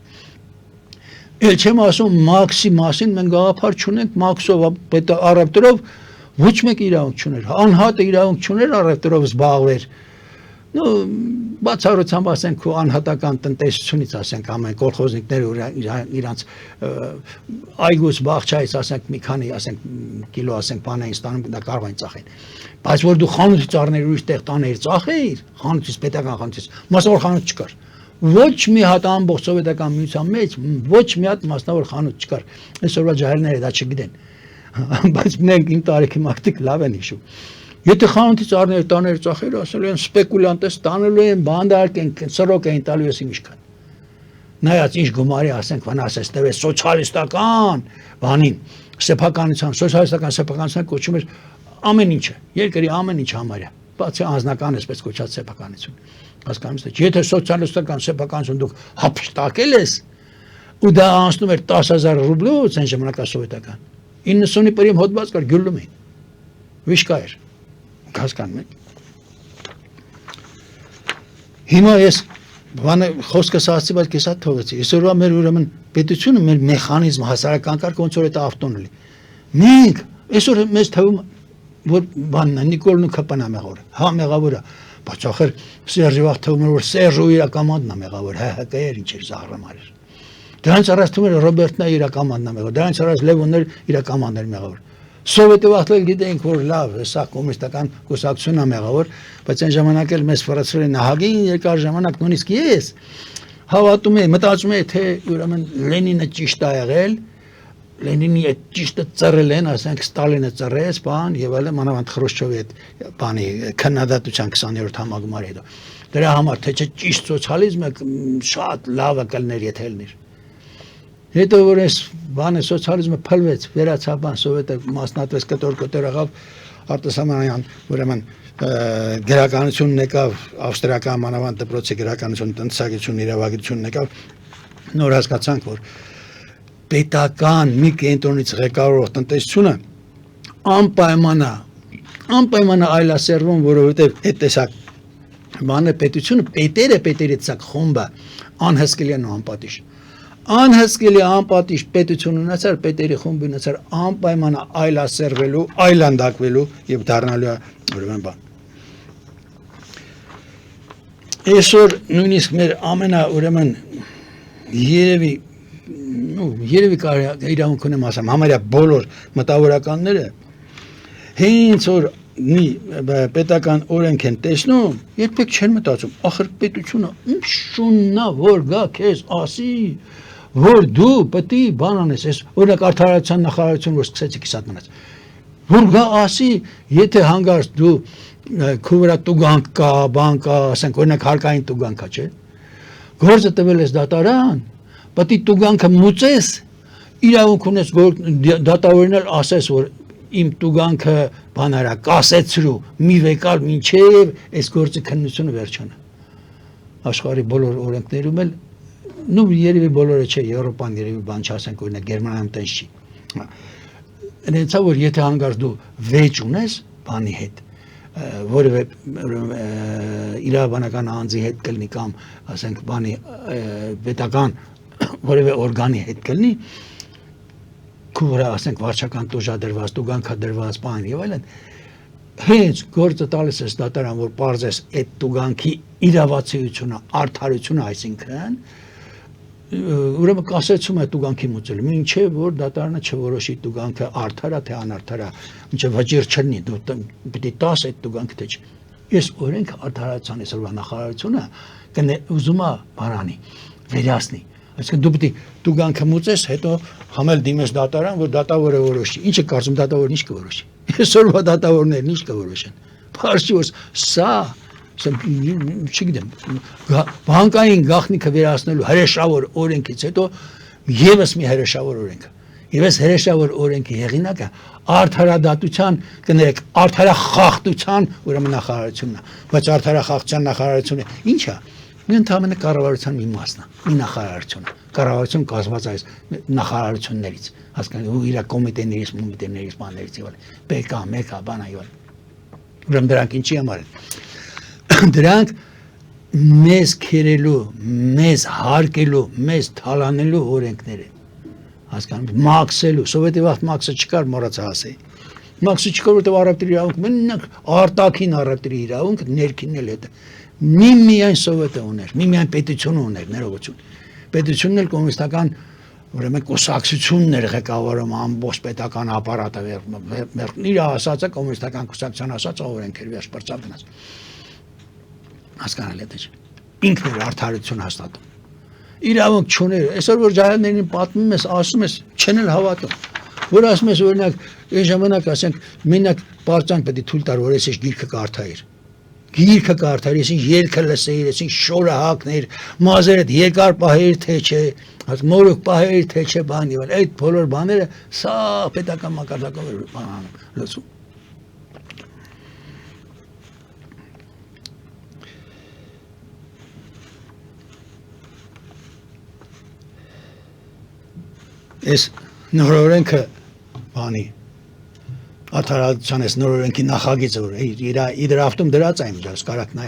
Էլ չեմ ասում մաքսի մասին մենք գաղափար չունենք մաքսով պետք է առևտրով ոչ մեկ իրավունք չուներ անհատը իրավունք չուներ առևտրով զբաղվեր նո բացառությամբ ասենք ու անհատական տնտեսությունից ասենք ամեն կոլխոզնիկները իրանց այգուց բաղչայից ասենք մի քանի ասենք կիլո ասենք բանային ստանում դա կարող են ծախեն բայց որ դու խանութից առներ ուրիշ տեղ տաներ ծախեիր խանութից պետական խանութից մասնավոր խանութ չկար ոչ մի հատ ամբողջ սովետական միության մեջ ոչ մի հատ մասնավոր խանութ չկար այսօրվա ջահելները դա չգիտեն բայց մենք իմ տարիքի մարդիկ լավ են հիշում եթե խանութից առներ տաներ ծախեր ասել են սպեկուլյանտ է ստանելու են բանդարկ են սրոկ են տալու ես իմիշքան նայած ինչ գումարի ասենք վնասես տվես սոցիալիստական բանին սեփականության սոցիալիստական սեփականության կոչում էր ամեն ինչը երկրի ամեն ինչ համարյա բացի անձնական այսպես կոչած սեփականություն հասկանում եք եթե սոցիալիստական սեփականություն դուք հափշտակել ես ու դա անցնում էր 10000 ռուբլուց այն ժամանակասովետական 90-ի պրիմ հոդված կար գյուլում էին վիշկա էր հասկանում եք հիմա ես բանը խոսքս ասացի բայց քեսա թողեցի այսօրվա մեր ուրեմն պետությունը մեր մեխանիզմը հասարակական կարգ ոնց որ դա ավտոն էլի մենք այսօր մեզ թվում որ բանն է Նիկոլն ու Քապանա մեղավոր հա մեղավոր է բայց ախր Սերժի վաղ թվում էր որ Սերժը իր կոմանդն է մեղավոր ՀՀԿ-ը ինչ էր զահրամար էր դրանց առաջ թվում էր Ռոբերտն է իր կոմանդն է մեղավոր դրանց առաջ Լևոնն էր իր կոմանդն էր մեղավոր Սովետի վաղտել գիտենք որ լավ սա կոմունիստական կուսակցությունն է մեղավոր բայց այն ժամանակ էլ մեզ ֆրացրել են ահագին երկար ժամանակ նույնիսկ ես հավատում եմ մտածում եմ թե ուրեմն Լենինը ճիշտ է եղել Լենինի այդ ճիշտը ծռել են, ասենք Ստալինը ծռեց, բան եւ այլն մանավանդ Խրուշչովի այդ բանի քննադատության 20-րդ համագումարի հետո։ Դրա համար թե չէ ճիշտ սոցիալիզմը շատ լավը կլներ եթե լիներ։ Հետո որ այս բանը սոցիալիզմը փլվեց, վերացավ բան սովետը մասնատվեց կտոր եղավ արտասահմանյան ուրեմն գրականությունն եկավ ավստրիական մանավանդ դպրոցի գրականություն, տնտեսագիտություն, իրավագիտություն եկավ նոր հասկացանք որ պետական մի կենտրոնից ղեկավարող տնտեսությունը անպայման այլասերվում, որովհետև այդ տեսակ բանը պետությունը պետերը տեսակ խումբը անհսկելի են ու անպատիժ։ անհսկելի անպատիժ պետություն ունեցար, պետերի խումբ ունեցար, անպայման այլասերվելու, այլանդակվելու եւ դառնալու ուրեմն բան։ Այսօր նույնիսկ մեր ամենա ուրեմն երևի կարելի իրավունք ունեմ ասեմ, համարյա բոլոր մտավորականները հենց որ մի պետական օրենք են տեսնում, երբեք չեն մտածում, ախր պետությունը ինչ շուննա որ գա քեզ ասի, որ դու պետք է բան անես, այս օրինակ արդարացան նախարարություն որ սկսեցի կիսատ մնաց, որ գա ասի, եթե հանգարց դու քո վրա տուգանք կա, բան կա, ասենք օրինակ հարկային տուգանք կա, չէ՞։ Գործը տվել ես դատարան, պետք է տուգանքը մուծես, իրավունք ունես որ դատավորին ասես որ իմ տուգանքը բանարա կասեցրու մի վեկալ մինչև այս գործի քննությունը վերջանա։ Աշխարհի բոլոր օրենքներում էլ նու երևի բոլորը չէ, Եվրոպան երևի բան չասենք օրինակ Գերմանիայում տես չի։ Այնցա որ եթե հանգարց դու վեճ ունես բանի հետ որևէ իրավաբանական անձի հետ կլինի կամ ասենք բանի պետական որևէ օրգանի հետ կլինի քուրա ասենք վարչական տուժադրված, տուգանքադրված բան եւ այլն հենց գործը տալիս ես դատարան որ բարձես այդ տուգանքի իրավացիությունը, արդարությունը, այսինքն ուրեմն կասեցում է տուգանքի մուծել, մինչև որ դատարանը չորոշի տուգանքը արդար է թե անարդար է, մինչև վճիռ չլինի, դու պիտի տաս այդ տուգանքը թե չէ։ Ես օրենք արդարացան այսօրվա նախարարությունը ուզում է բանանի, վերացնի։ Այսինքն դու պիտի տուգանքը մուծես, հետո համել դիմես դատարան, որ դատավորը որոշի։ Ինչ է կարծում դատավորն ինչ կորոշի։ Այսօրվա դատավորներն ինչ կորոշեն։ Փարշի որ սա չգիտեմ, բանկային գաղտնիքը վերացնելու հրեշավոր օրենքից հետո եւս մի հրեշավոր օրենք։ Եվ այս հրեշավոր օրենքի հեղինակը արդարադատության, կներեք, արդարախախտության ուրեմն նախարարությունն է, բայց արդարախախտության նախարարությունը ի՞նչ է։ Մի ընդհանուր կառավարության մի մասն է, մի նախարարություն։ Կառավարություն կազմված այս նախարարություններից, հասկանալի ու իր կոմիտեներից, բաներից եւ այլն։ ՊԿ, ՄԿ, բանա եւ այլն։ Ուրեմն դրանք ինչի համար են։ Դրանք մեզ քերելու, մեզ հարկելու, մեզ թալանելու օրենքներ են։ Հասկանում մաքսելու, սովետի վաղ մաքսը չկար, մոռացա ասեի։ Մաքսը չկար, որտեղ առևտրի իրավունք, մենակ արտաքին առևտրի իրավունք, ներքինն էլ հետը։ Միայն սովետը ուներ, միայն պետությունը ուներ, ներողություն։ Պետությունն էլ կոմունիստական ուրեմն կուսակցությունն էր ղեկավարում ամբողջ պետական ապարատը, իր ասածը կոմունիստական կուսակցության ասածը օրենք էր վերջպրծավ գնաց։ Հասկանալի է թե չէ։ Ինքն էր արդարություն հաստատում։ Իրավունք չուներ, այսօր որ ջահելներին պատմում ես, ասում ես, չեն էլ հավատում։ Որ ասում ես օրինակ, այն ժամանակ ասենք, մենակ պարծանք պետք է թույլ տար, որ ես գիրքը կարդայիր։ Գիրքը կարդայիր, ես երգը լսեիր, ես շորը հագնեիր, մազերդ երկար պահեիր թե չէ, մորուք պահեիր թե չէ, բան եւ այլ։ Այդ բոլոր բաները սա պետական մակարդակով էր բանանում, լսում։ Այս նորօրենքը բանի արդարացան այս նորօրենքի նախագիծը որ իր ավտում դրած այն դրած կարակ նայ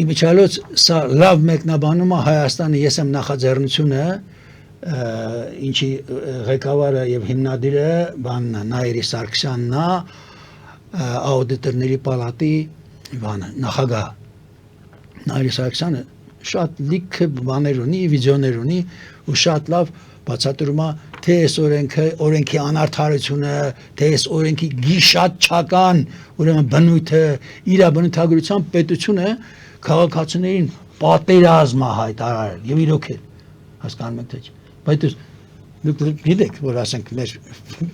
իմիջալոց սա լավ մեկնաբանում է Հայաստանը ես եմ նախաձեռնությունը ինչի ղեկավարը եւ հիմնադիրը բանն է Նայիրի Սարգսյանն է աուդիտորների պալատի բանը նախագահ Նայիրի Սարգսյանը շատ լիքը բաներ ունի վիդեոներ ունի ու շատ լավ բացատրում է թե այս օրենքի անարդարությունը, թե այս օրենքի գիշատչական ուրեմն բնույթը, իր բնութագրությամբ պետությունը քաղաքացիներին պատերազմ է հայտարարել եւ իրոք է հասկանում եք թե չէ։ Բայց դուք գիտեք որ ասենք մեր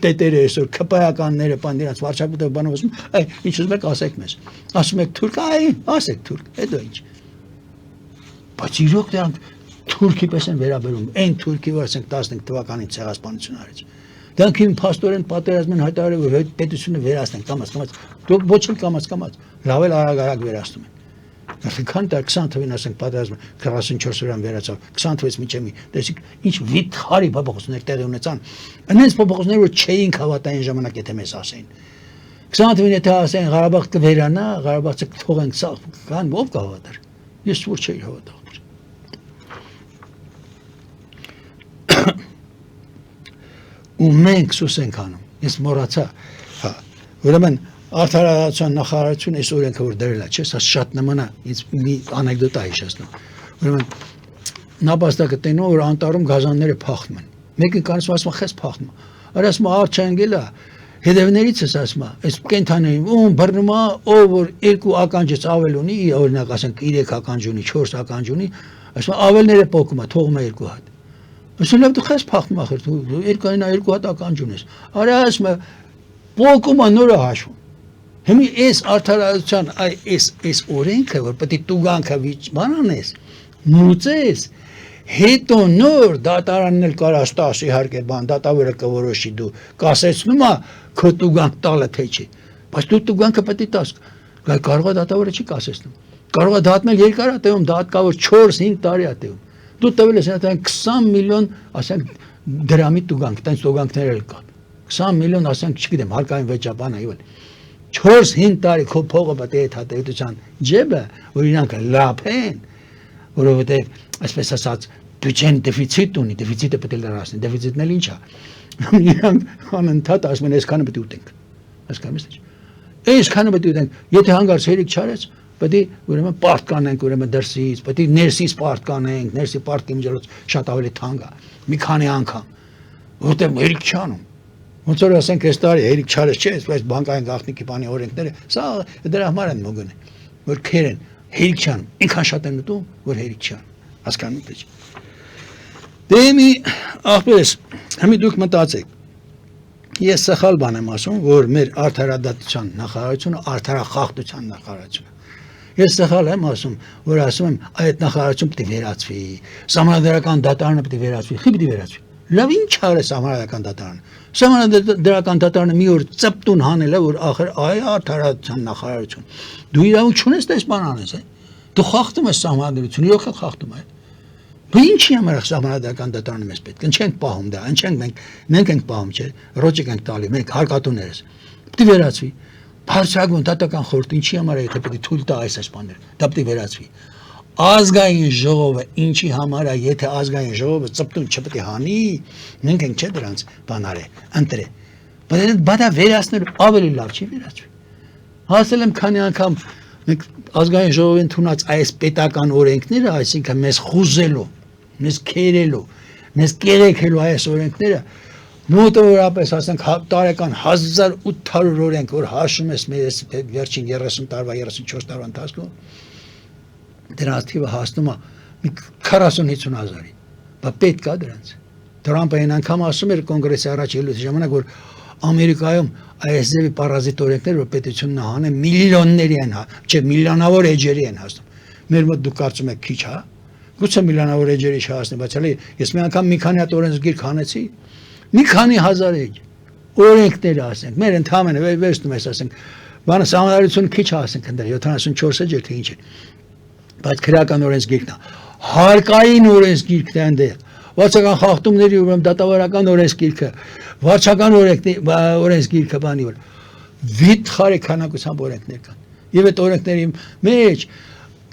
տետերը այսօր ԿՊԱ-ականները բան դրանց վարչապետը բանով ասում, այ ինչ ուզում եք ասեք մեզ։ Ասում եք թուրք, այ ասեք թուրք, հետո ինչ։ Բայց իրոք դրանք Թուրքի պես են վերաբերում, այն Թուրքի որ ասենք 15 թվականին ցեղասպանություն արեց։ Դրանք իմ փաստորեն պատերազմ են հայտարարել, որ պետությունը վերացնեն, կամաց, ոչ էլ կամաց, լավ էլ արագ վերացնում են։ Քան տա 20 թվին ասենք պատերազմը 44 օրան վերացավ, 20 թվից մինչև մի, տեսիք ինչ վիթխարի փոփոխություններ տեղի ունեցան։ Այնպես փոփոխություններ որ չէինք հավատա այն ժամանակ եթե մեզ ասեին։ 20 թվին եթե ասեն Ղարաբաղ կվերանա, Ղարաբաղը կթողենք սա, կան ով կհավատար։ Ես որ չէի հավատա։ ու մենք սուս ենք անում։ Ես մոռացա, հա, ուրեմն արդարադատության նախարարությունը այս օրենքը որ դրել է, չէ՞, սա շատ նման է, ինձ մի անեկդոտա է հիշեցնում։ Ուրեմն նապաստակը տենում որ անտառում գազանները փախնում են։ Մեկը կանցում ասում խես փախնում։ Արա ասում արջ անգելա, հետևներիցս ասում այս կենթաներին ում բռնում է ով որ 2 ականջից ավել ունի, օրինակ ասենք 3 ականջ ունի, 4 ականջ ունի, ասում ավելները փոկում է, թողում է 2 հատ։ Ասում լավ դու խես փախնում ախր դու 2 հատ ականջ ունես։ Արա ասում փոկում է նորը հաշվում։ Հիմա այս արդարադատության այս օրենքը որ պետք է տուգանքը բանանես, նույնպես հետո նոր դատարանն էլ կարա ստաս իհարկե բան դատավորը կորոշի դու կասեցնում է քո տուգանք տալը թե չի բայց դու տուգանքը պետք է տաս կարող է դատավորը չի կասեցնում կարող է դատնել երկար է տևում դատկավոր 4-5 տարի է տևում դու տվել ես այդտեղ 20 միլիոն ասենք դրամի տուգանք տենց տուգանքներ էլ կան 20 միլիոն ասենք չգիտեմ հարկային վեճաբան այո 4-5 տարի քո փողը պետք է հատեության ջեբը որ իրանք լափեն որովհետև այսպես ասած բյուջեն դեֆիցիտ ունի, դեֆիցիտը պետք է լրացնի, դեֆիցիտն էլ ինչ է։ Իրանք անընդհատ ասում են այսքանը պետք է ուտենք։ Հասկանում ես։ Այսքանը պետք է ուտենք։ Եթե հանգարց հերիք չարեց, պետք է ուրեմն պարտ կանենք, ուրեմն դրսից, պետք է ներսից պարտ կանենք, ներսի պարտի միջոցով շատ ավելի թանկ է։ Մի քանի անգամ։ Որտեղ հերիք չանում։ Ոնց որ ասենք այս տարի հերիք չարեց չէ, այս բանկային գաղտնիքի բանի օրենքները, սա դրա համար են մոգն։ Որ քերեն հերիք չան, ինքան շատ են ուտում, որ հերիք չան։ Հասկանում եք։ Դե մի ախպերս, հիմա դուք մտածեք։ Ես սխալ բան եմ ասում, որ մեր արդարադատության նախարարությունը արդարախախտության նախարարությունը։ Ես սխալ եմ ասում, որ ասում եմ այդ նախարարությունը պետք է վերացվի, սահմանադրական դատարանը պետք է վերացվի, խի պետք է վերացվի։ Լավ ինչ արէ սահմանադրական դատարանը։ Սահմանադրական դատարանը մի օր ծպտուն հանել է, որ ախր այ արդարադատության նախարարություն։ Դու իրավունք չունես դες բան անես, դու խախտում ես սահմանադրությունը, յոքա խախտում ես։ Դու ինչի համար սահմանադրական դատարանը մեզ պետք է չենք պահում դա, ընչենք մենք ենք պահում, չէ՞, ռոճիկ ենք տալի, մենք հարկատուներս։ Պետք է վերացվի։ Բարձրագույն դատական խորհուրդը ինչի համար է, եթե պետք է թույլ տա այս բաները, դա պետք է վերացվի։ Ազգային ժողովը ինչի համար է, եթե ազգային ժողովը ծպտուն չպետք է հանի, մենք ենք չէ դրանց բանարը, ընտրե։ Բայց դա վերացնել ավելի լավ չի վերացվի։ Հասել եմ քանի անգամ մենք ազգային ժողովի ընդունած այս պետական օրենքները, այսինքն մեզ խուզելու, մեզ քերելու, մեզ կերեկելու այս օրենքները մոտավորապես ասենք տարեկան 1800 օրենք որ հաշվում ես մեր վերջին 30 տարվա 34 տարվա ընթացքում դրանց թիվը հասնում է 40-50 հազարի բայց պետք է դրանց Թրամփը այն անգամ ասում էր կոնգրեսի առաջ ելույթի ժամանակ որ Ամերիկայում այս ձևի պարազիտ օրենքներ որ պետությունն հանը միլիոնների են չէ միլիոնավոր էջերի են հասնում մեր մոտ դուք կարծում եք քիչ հա գուցե միլիոնավոր էջերի չհասնի բայց հələ ես մի անգամ մի քանի հատ օրենսգիր քանեցի մի քանի հազար էջ օրենքներ ասենք մեր ընդհանրապես վերջնում ես ասենք բանը սահմանադրություն քիչ ասենք ընդ 74 էջ թե ինչ է բայց քրեական օրենսգիրքն է հարկային օրենսգիրքն է այնտեղ վարչական խախտումների ուրեմն դատավարական օրենսգիրքը վարչական օրենսգիրքը բանի որ վիթխարի քանակությամբ օրենքներ կան եւ այդ օրենքների մեջ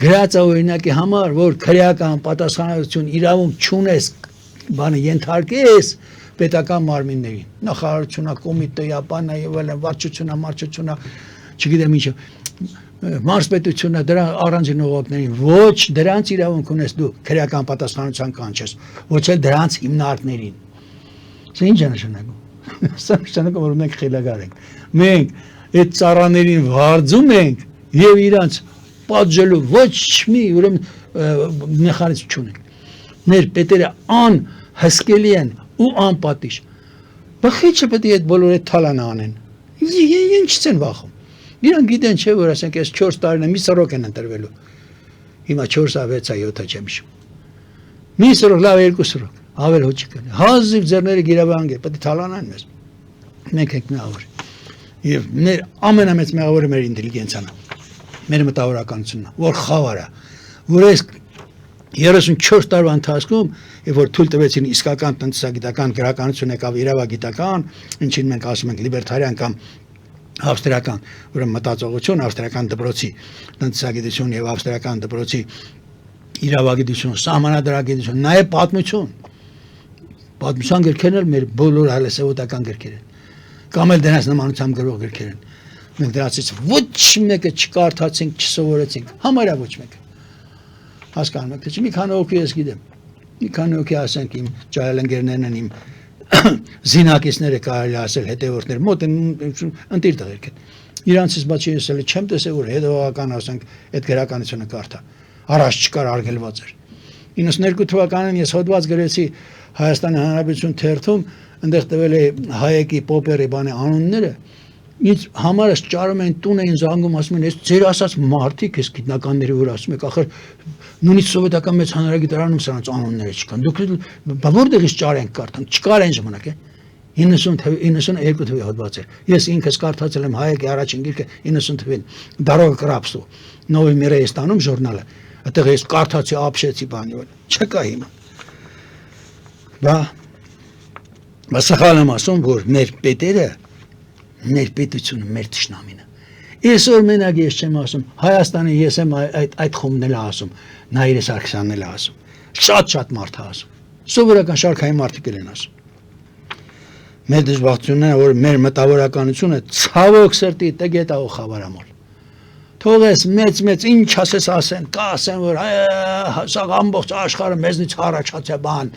գրած է օրինակի համար որ քրեական պատասխանատվություն իրավունք չունես բանը ենթարկես պետական մարմիններին նախարարությունա կոմիտեա բանա եւ այլն վարչությունա մարչությունա չգիտեմ ինչը մարզպետությունը դրա առանձին օգտներին ոչ դրանց իրավունք ունես դու քրեական պատասխանատվության կանչես ոչ էլ դրանց հիմնարկներին սա ինչ է նշանակում սա նշանակում որ մենք խելագար ենք մենք այդ ծառաներին վարձում ենք եւ իրանց պատժելու ոչ մի ուրեմն մեխանիզմ չունենք մեր պետերը անհսկելի են ու անպատիժ բախիչը պետք է այդ բոլորը թալանը անեն ինչ չեն վախում իրանք գիտեն չէ որ ասենք այս 4 տարին մի սրոք են ընտրվելու հիմա 4-ա 6-ա 7-ա չեմ հիշում մի սրոք լավ 2 սրոք ավել հոչ կան հազիվ ձեռները գիրավանգ է պետք է թալանան մեզ մենք ենք մեղավոր եւ մեր ամենամեծ մեղավորը մեր ինտելիգենցիան մեր մտավորականությունն է որ խավարա որ այս 34 տարվա ընթացքում եւ որ թույլ տվեցին իսկական տնտեսագիտական գրականություն եկավ իրավագիտական ինչին մենք ասում ենք լիբերտարիան կամ ավստրիական ուրեմն մտածողություն ավստրիական դպրոցի տնտեսագիտություն եւ ավստրիական դպրոցի իրավագիտություն սահմանադրագիտություն նաեւ Պատմության գրքերն էլ մեր բոլոր հայրասեվոտական գրքեր են։ Կամ էլ դրանց նմանությամբ գրող գրքեր են։ Մենք դրանցից ոչ մեկը չկարդացինք, չսովորեցինք, համարյա ոչ մեկը։ Հասկանում եք, թե մի քանի օքի ես գիտեմ։ Մի քանի օքի ասենք իմ ջահելընկերներն են, իմ զինակիցները կարելի ասել, հետևորդներ, մոտ ընտիր տղերք են։ Իրանցից բացի ես էլ չեմ տեսել, որ հետևական ասենք այդ գրականությունը կարդա։ Առաջ չկար արգելված էր։ 92 թվականին ես հոդված գրեցի Հայաստանի Հանրապետություն թերթում, այնտեղ տվել է Հայեկի Պոպերի բանի անունները։ Ինձ համարս ճարում են տուն էին զանգում, ասում են, ես ձեր ասած մարդիկ ես գիտնականների որ ասում եք, ախր նույնիսկ սովետական մեծ հանրագիտարանում սրանց անունները չկան։ Դուք որտեղից ճար ենք կարդան, չկար այն ժամանակ է։ 92 թվականի հոդված էր։ Ես ինքս կարդացել եմ Հայեկի առաջին գիրքը 90 թվականին, Դարոգ Կրապստու, Նովի Միրեստանում ժուրնալը։ Այդտեղ ես կարդացի, ապշեցի բանի վրա։ Չկա հիմա։ Բա սխալ եմ ասում, որ մեր պետերը մեր պետությունը, մեր թշնամին է։ Այսօր մենակ ես չեմ ասում, Հայաստանի ես եմ այդ խումբն էլ ասում, Նայիրե Սարգսյանն էլ ասում, շատ մարդ է ասում, սովորական շարքային մարդիկ են ասում։ Մեր դժբախտությունն է, որ մեր մտավորականությունը ցավոք սրտի տգետ է ու խավարամոլ։ Թողես մեծ ինչ ասես ասեն, կասեն, որ սա ամբողջ աշխարհը մեզնից առաջացել բան,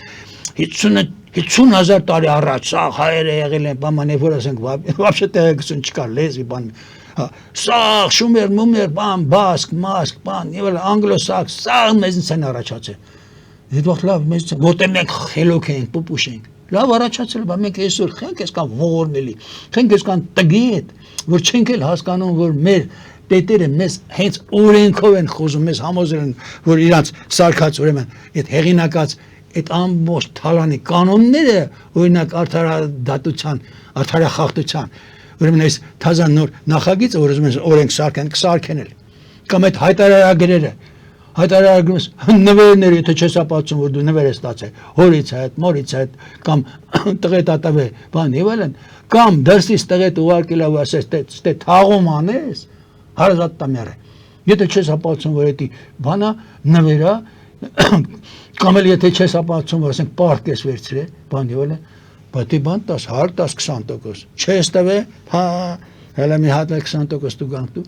50,000 տարի առաջ սա հայերը եղել են, բան որ ասենք, вообще տեղեկություն չկար, լեզվի բան, սա շումեր, մումեր, բան, բասկ, մասկ, բան, եւ անգլոսաքս, սա մեզնից են առաջացել։ Դե դուք լավ մեզ գոտե մենք խելոք ենք, պուպուշ ենք։ Լավ առաջացել, բա մենք այսօր խենք այսքան ողորմելի, խենք այսքան տգետ, որ չենք էլ հասկանում, որ մեր պետերը մեզ հենց օրենքով են խոզում, մեզ համոզել են, որ իրանց սարքած ուրեմն այդ հեղինակած այդ ամբողջ թալանի կանոնները, օրինակ արդարադատության, արդարախախտության, ուրեմն այս թազան նոր նախագիծը, որ ուզում են օրենք սարքեն, կսարքեն էլ։ Կամ այդ հայտարարագրերը, հայտարարագրումս նվերները, եթե չես ապացուցում, որ դու նվեր ես ստացել, հորից հետ, մորից հետ, կամ տղետ ատավե, բան եւ այլն, կամ դրսից տղետ ուղարկել ու ասես, թե թաղում անես, հարազատ տամյար է։ Եթե չես ապացուցում, որ դա բանա նվերա, կամ էլ եթե չես ապացուցում, որ ասենք պարկ ես վերցրել, բան եւ այլն, բայց բան 10, 10-20%, չես տվել, հա, հələ մի հատ 20% դու գանք դու,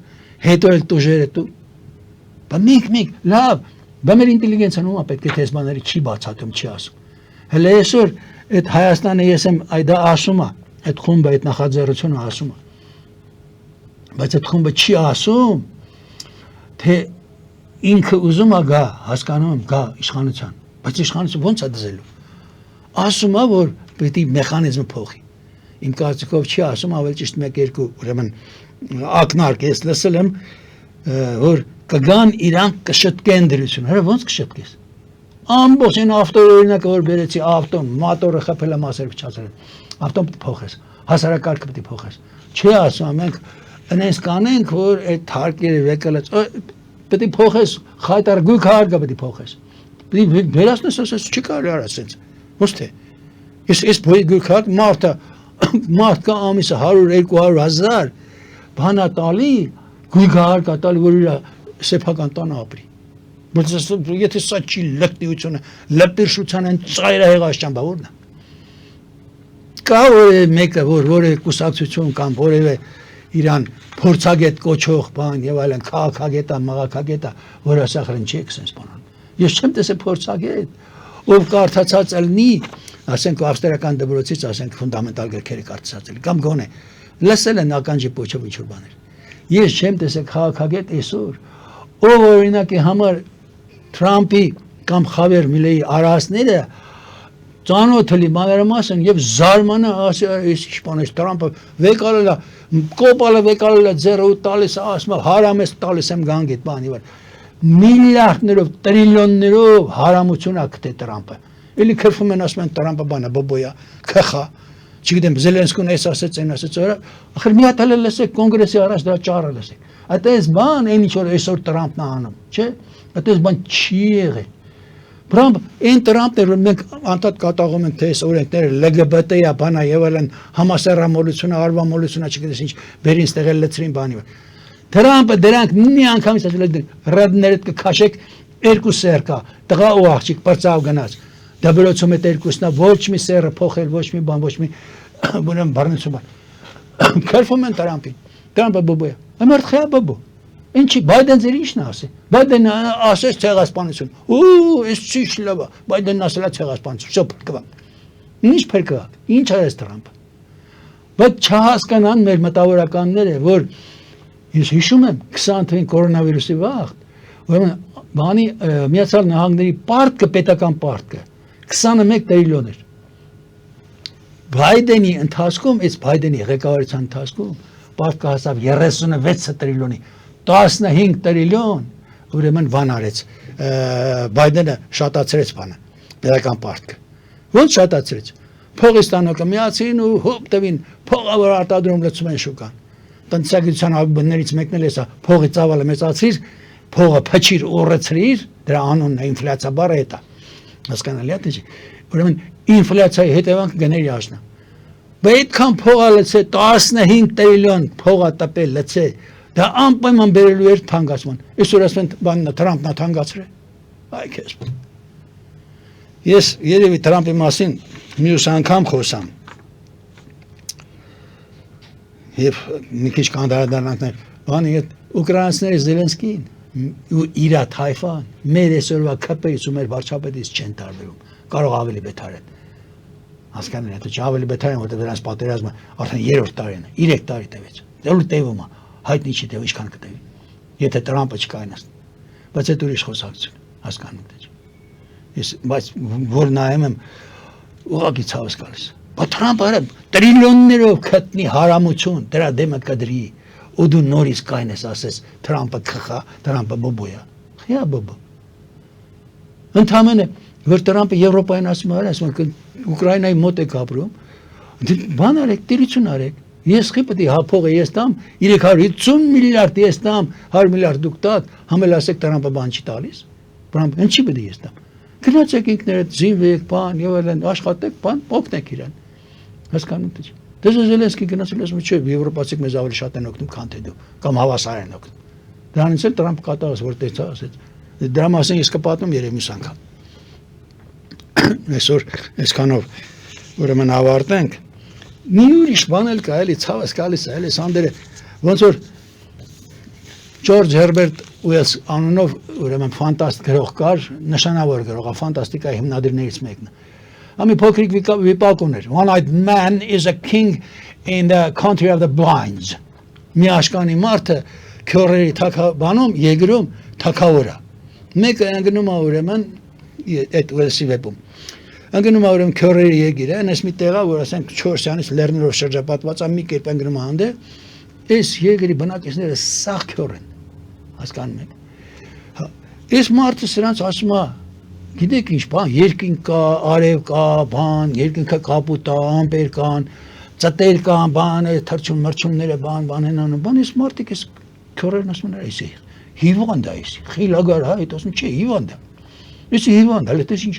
հետո էլ տուժերը դու։ Բա մենք լավ, բա մեր ինտելիգենցիան ում պետք է դες բաների չի բացատրում, չի ասում։ Հələ այսօր այդ Հայաստանը ես եմ դա ասում է, այդ խումբը այդ նախաձեռնությունը ասում է։ Բայց այդ խումբը չի ասում, թե ինքը ուզում է գա, հասկանում եմ, գա իշխանության, բայց իշխանությունը ո՞նց է դզելու։ Ասում է, որ պետք է մեխանիզմը փոխի։ Իմ կարծիքով չի ասում, ավելի ճիշտ 1-2 ուրեմն ակնարկ ես լսել եմ, որ կգան իրանք կշտկեն դրություն։ Հələ ո՞նց կշտկես։ Ամբողջ այն ավտոյի օրինակը որ բերեցի, ավտոն, մոտորը խփել է մասեր փչացրել։ Ավտոն պետք է փոխես, հասարակարգը պետք է փոխես։ Չի ասում, մենք այնպես կանենք, որ այդ հարկերը վեկալած պետք է փոխես, խայտար գույք հարկը պետք է փոխես։ Պետք է վերացնես, ասես չի կարելի արած։ Ո՞նց թե։ Ես գույք հարկ մարդ կա ամիսը 100-200 հազար բանա տալի, գույք հարկը տալի, որ իր սեփական տանը ապրի։ Բայց եթե սա չի լկտիությունը, լպիրշության են ծայրահեղաշճան, բա որն է։ Կա որևէ մեկը, որևէ կուսակցություն կամ որևէ իրան փորձագետ կոչող բան եւ այլն քաղաքագետա, մաղաքագետա, որ ասախրեն չի քսենց բանան։ Ես չեմ տեսել փորձագետ, ով կարդացած ելնի, ասենք ավստրիական դպրոցից, ասենք ֆունդամենտալ գրքերը կարդացած ելնի, կամ գոնե լսել են ականջի փոչով ինչ-որ բաներ։ Ես չեմ տեսել քաղաքագետ այսօր, ով օրինակի համար Թրամփի կամ Խավիեր Միլեի արարածները ծանոթելի մանրամասն եւ զարմանա ասի ինչ բան է Թրամփը վեկալելա կոպալը վեկալելա ձեռը ու տալիս ասում հարամես տալիս եմ գանգետ բանի վրա միլիարդներով տրիլիոններով հարամություն ա գտե Թրամփը էլի քրվում են ասում են Թրամփը բանա բոբոյա քխա չգիտեմ Զելենսկին էս ասեց այն ասեց ախր մի հատ էլ լսեք կոնգրեսի առաջ դրա ճառը լսեք այդպես բան այն ինչ որ այսօր Թրամփն է անում չէ այդպես բան չի եղել Բրամ այն Թրամփն որ մենք անդադ կատաղում ենք թե այս օրենքները LGBT-յա բանա եւ այլն համասեռամոլությունը արվամոլությունը չգիտես ինչ բերին ստեղել լցրին բանի Թրամփը դրանք մի անգամից ասել է ռադներդ կքաշեք երկու սերկա տղա ու աղջիկ բրծավ գնաց դաբրոցում է երկուսնա ոչ մի սերը փոխել, ոչ մի բան, ոչ մի բունեմ բառնեցում։ Քերվում են Տրամպը բոբոյ։ Ամերտ խա բոբո։ Ինչի Բայդեն ձեր ինչն ասի։ Բայդեն ասես ցեղասպանություն։ Ու, էս չի լավ։ Բայդենն ասելա ցեղասպանություն։ Շո փրկվա։ Ինչ փրկվա։ Ինչ արես Տրամպը։ Բայց չհասկանան մեր մտավորականները, որ ես հիշում եմ 20 թվականին կորոնավիրուսի վաղ, ուրեմն բանի Միացյալ Նահանգների պարտքը պետական պարտքը 21 տրիլիոն էր։ Բայդենի ընթացքում, այս Բայդենի ղեկավարության ընթացքում պարտքը հասավ 36 տրիլիոնի, 15 տրիլիոն, ուրեմն բան արեց, Բայդենը շատացրեց բանը, պետական պարտքը։ Ոնց շատացրեց։ Փողի ստանոկը միացին ու հոպ տվին, փողը որ արտադրում լցում են շուկան։ Տնտեսագիտության ավբներից մեկն էլ էսա, փողի ծավալը մեծացրիր, փողը փչիր ուռեցրիր, դրա անունն է ինֆլյացիա բառը է դա։ Հասկանալի է թե՞ ուրեմն ինֆլյացիայի հետևանքը գների աշնա։ Պետքան փողը լցե 15 տրիլիոն փողը տպել լցե, դա անպայման բերելու էր թանկացման։ Այսօր ասում են բանն Թրամփն է թանկացրել։ Այ քեզ։ Ես երևի Տրամփի մասին մյուս անգամ խոսամ։ Եվ մի քիչ կանդարադառնանք բանի հետ ուկրաինացիները Զելենսկին ու իր թայֆան մեր այսօրվա ԿՊ-ից ու մեր վարչապետից չեն տարբերում, կարող ավելի բետար են։ Հասկանալի է, թե ավելի բետար են, որտեղ դրանց պատերազմը արդեն 3-րդ տարին է, 3 տարի տևեց։ Դեռ տևում է, հայտնի չի թե ինչքան կտևի։ Եթե Տրամպը չկայանաց։ Բայց այդ ուրիշ խոսակցություն, հասկանում եք։ Ես բայց որ նայում եմ ուղղակի ցավս գալիս։ Բայց Տրամպը տրիլիոններով քտնի հարամություն, դրա դեմը կդրի։ Ու դու նորից կայնես ասես Տրամպը քխա, Տրամպը բոբոյա։ Խիա բոբո։ Ընդհանրապես որ Տրամպը Եվրոպային ասում է, ասում է Ուկրաինայի մոտ եք ապրում, բան արեք, տիրություն արեք։ Ես խի պետք է հափողը ես տամ 350 միլիարդ ես տամ, 100 միլիարդ դուք տաք, համել ասեք Տրամպը բան չի տալիս։ Տրամպը ինչի պետք է ես տամ։ Գնացեք ինքներդ զինվեք, բան, եւ այլն, աշխատեք, բան, օգնեք իրան։ Հասկանում եք։ Դե Զելենսկի գնացել ասում չէ, եվրոպացիք մեզ ավելի շատ են օգնում, քան թե դու, կամ հավասար են օգնում։ Դրանից էլ Տրամփ կատարած որ տեսա ասեց։ Դրա մասին ես կպատմեմ երևի մյուս անգամ։ Այսօր այսքանով ուրեմն ավարտենք։ Մի ուրիշ բան էլ կա, էլի ցավս գալիս է, էլի Սանդերը ոնց որ Ջորջ Հերբերտ Ուելս անունով ուրեմն ֆանտաստ գրող կար, նշանավոր գրող, ֆանտաստիկայի հիմնադիրներից մեկն է։ Ամի փոքրիկ վիպակում էր։ One-eyed man is a king in the country of the blinds։ Մի աշկանի մարդը քյորերի թակաբանում եգրում թակավոր է։ Մեկը ընկնում է ուրեմն այդ Ուելսի վեպում։ Ընկնում է ուրեմն քյորերի եգիրը, այնպես մի տեղա, որ ասենք 4-ից լեռներով շրջապատված է, մի կերպ ընկնում է հանդե։ Այս եգրի բնակիչները սաղ քյոր են։ Հասկանում եք։ Այս մարդը սրանց ասում է գիտեք ինչ բան, երկինք կա, արև կա, բան, երկինքը կապուտ է, ամպեր կան, ծտեր կան, բան, թրջուն մրջունները, բան են անում, բան, ես մարդիկ ես քյորերն ասում են, այս է, հիվանդ է այս, խիլագար, այդ ասում, չէ, հիվանդ է, ես հիվանդ, հələ տես ինչ,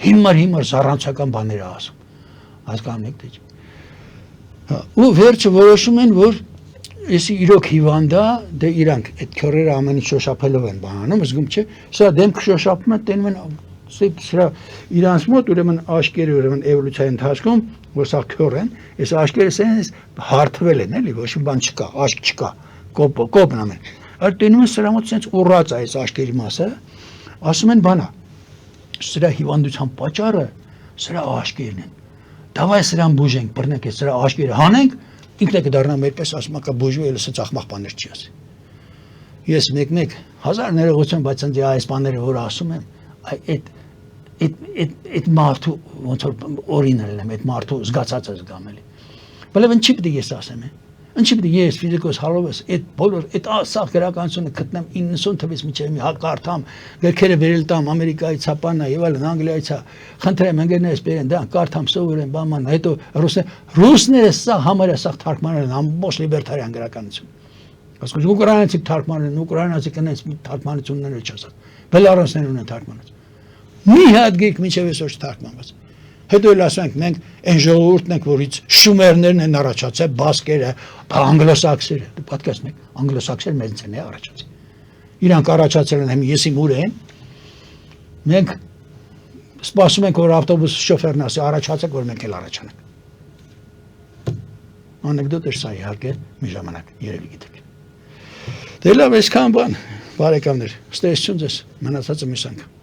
հիմար զառանցական բաներ է ասում, հասկանում եք թե չէ։ Ու վերջը որոշում են, որ Եսի իրոք հիվանդ է, դե իրանք այդ քյորերը ամեն ինչ շոշափելով են բանանում, զգում չէ, սա դեմքը շոշափում են, տենում են սրա իրանց մոտ ուրեմն աշկերը ուրեմն էվոլյուցիայի ընթացքում, որ սա քյոր են, այս աշկերը սենց հարթվել են, էլի, ոչ մի բան չկա, աշկ չկա, կոպն ամեն։ Այդ տենում են սրա մոտ սենց ուռած է այս աշկերի մասը, ասում են բանա, սրա հիվանդության պատճառը սրա աշկերն են։ Դավայ սրան բուժենք, բռնենք այս սրա աշկերը հանենք, ինքն է կդառնա մերպես ասում ակա բուժվի էլ սա ծախմախ բաներ չի ասի։ Ես մեկ հազար ներողություն, բայց ընդ այս բաները որ ասում եմ, այդ մարդու ոնց որ օրինալն եմ, այդ մարդու զգացածը զգամ էլի։ Բալև ինչի պետք է ես ասեմ, ինչի պետք է ես ֆիզիկոս հալովս այդ բոլոր այդ ասաղ գրականությունը գտնեմ 90 թվականից մինչև մի հակարդամ գրքերը վերել տամ Ամերիկայից հապանա եւ այլն Անգլիայից խնդրեմ ընկերներս բերեն դա կարդամ սովորեմ բաման հետո ռուսները սա համարյա սա թարգմանել են ամբողջ լիբերտարիան գրականություն ասում ուկրաինացի թարգմանել են ուկրաինացի կնենց թարգմանությունները չասած բելարուսներն են թարգմանած մի հատ գիրք մինչև այսօր չթարգմանված հետո էլ ասենք մենք այն ժողովուրդն ենք որից շումերներն են առաջացել բասկերը անգլոսաքսերը դու պատկերացնում եք անգլոսաքսերը մեզնից են առաջացել իրանք առաջացել են եսի մուրեն մենք Սպասում ենք, որ ավտոբուս շոֆերն ասի առաջացեք, որ մենք էլ առաջանանք։ Անեկդոտ էր սա իհարկե մի ժամանակ երևի գիտեք։ Դե լավ, այսքան բան, բարեկամներ, ստեսություն ձեզ, մնացածը մյուս անգամ։